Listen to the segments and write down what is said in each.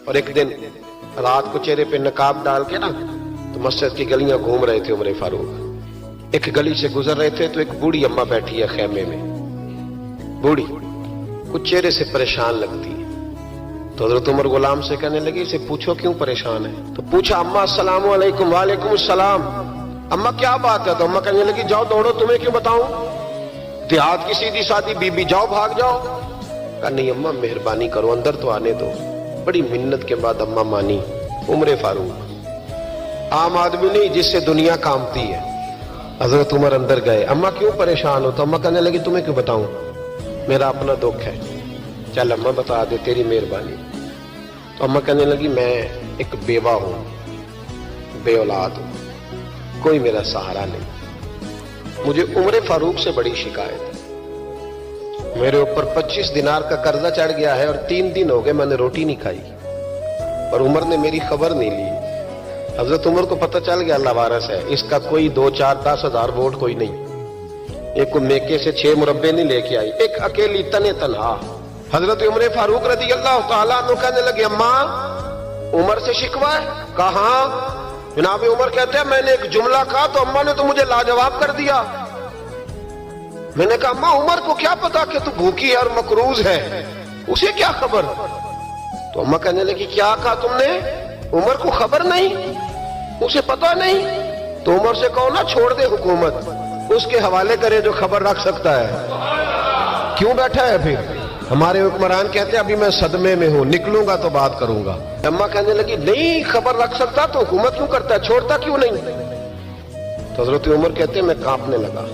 اور ایک دن رات کو چہرے پہ نقاب ڈال کے نا تو مسجد کی گلیاں گھوم رہے تھے عمر فاروق. ایک گلی سے گزر رہے تھے تو ایک بوڑھی اماں بیٹھی ہے خیمے میں. بوڑھی کچھ چہرے سے پریشان لگتی ہے. تو حضرت عمر غلام سے کہنے لگے اسے پوچھو کیوں پریشان ہے. تو پوچھا اماں السلام علیکم. وعلیکم السلام. اماں کیا بات ہے؟ تو اماں کہنے لگی جاؤ دوڑو, تمہیں کیوں بتاؤں, دیہات کی سیدھی سادی بی بی, جاؤ بھاگ جاؤ. کہا نہیں اماں مہربانی کرو اندر تو آنے دو. بڑی منت کے بعد اماں مانی. عمر فاروق عام آدمی نہیں جس سے دنیا کامتی ہے. حضرت عمر اندر گئے. اماں کیوں پریشان ہو؟ تو اماں کہنے لگی تمہیں کیوں بتاؤں, میرا اپنا دکھ ہے. چل اماں بتا دے, تیری مہربانی. تو اماں کہنے لگی میں ایک بیوہ ہوں, بے اولاد ہوں, کوئی میرا سہارا نہیں. مجھے عمر فاروق سے بڑی شکایت ہے. میرے اوپر 25 دینار کا قرضہ چڑھ گیا ہے اور 3 دن ہو گئے میں نے روٹی نہیں کھائی, اور عمر نے میری خبر نہیں لی. حضرت عمر کو پتہ چل گیا اللہ وارث ہے, اس کا کوئی 2 4 10 ہزار ووٹ کوئی نہیں. ایک کو میکے سے 6 مربے نہیں لے کے آئی, ایک اکیلی تنے تنہا. حضرت عمر فاروق رضی اللہ تعالیٰ عنہ کہنے لگے اماں عمر سے شکوہ ہے؟ کہاں؟ جناب عمر کہتے ہیں میں نے ایک جملہ کہا تو اماں نے تو مجھے لاجواب کر دیا. میں نے کہا اماں عمر کو کیا پتا کہ تو بھوکی ہے اور مقروض ہے, اسے کیا خبر؟ تو اماں کہنے لگی کیا کہا تم نے؟ عمر کو خبر نہیں, اسے پتا نہیں؟ تو عمر سے کہو نا چھوڑ دے حکومت, اس کے حوالے کرے جو خبر رکھ سکتا ہے. کیوں بیٹھا ہے پھر؟ ہمارے حکمران کہتے ہیں ابھی میں صدمے میں ہوں, نکلوں گا تو بات کروں گا. اماں کہنے لگی نہیں خبر رکھ سکتا تو حکومت کیوں کرتا ہے, چھوڑتا کیوں نہیں؟ تو حضرت عمر کہتے ہیں میں کانپنے لگا.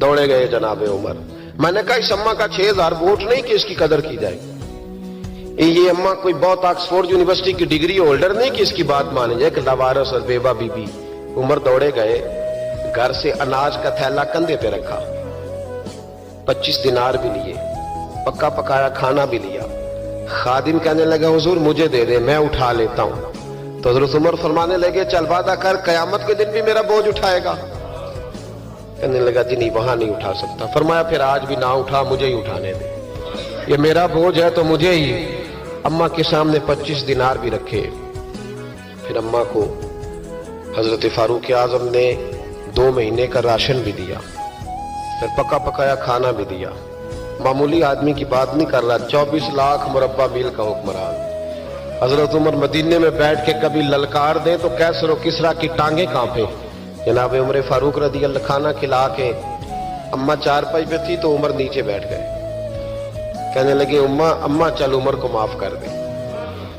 دوڑے گئے جناب عمر. میں نے کہا اس اماں کا 6000 ووٹ نہیں کہ اس کی قدر کی جائے. یہ اماں کوئی بہت آکسفورڈ یونیورسٹی کی ڈگری ہولڈر نہیں کہ اس کی بات مانی جائے, کہ لاوارث اور بیوہ بی بی. عمر دوڑے گئے, گھر سے اناج کا تھیلا کندھے پہ رکھا, 25 دینار بھی لیے, پکا پکایا کھانا بھی لیا. خادم کہنے لگا حضور مجھے دے دے میں اٹھا لیتا ہوں. تو حضرت عمر فرمانے لگے چل وعدہ کر قیامت کے دن بھی میرا بوجھ اٹھائے گا. کہنے لگا جی نہیں وہاں نہیں اٹھا سکتا. فرمایا پھر آج بھی نہ اٹھا, مجھے ہی اٹھانے دے, یہ میرا بوجھ ہے تو مجھے ہی. اماں کے سامنے 25 دینار بھی رکھے. پھر اماں کو حضرت فاروق اعظم نے 2 مہینے کا راشن بھی دیا, پھر پکا پکایا کھانا بھی دیا. معمولی آدمی کی بات نہیں کر رہا, 24 لاکھ مربع میل کا حکمران. حضرت عمر مدینے میں بیٹھ کے کبھی للکار دیں تو کیسر و کسرا کی ٹانگیں کانپیں. جناب عمر فاروق رضی اللہ کھانا کھلا کے اماں چارپائی پہ تھی تو عمر نیچے بیٹھ گئے. کہنے لگے اماں چل عمر کو معاف کر دے.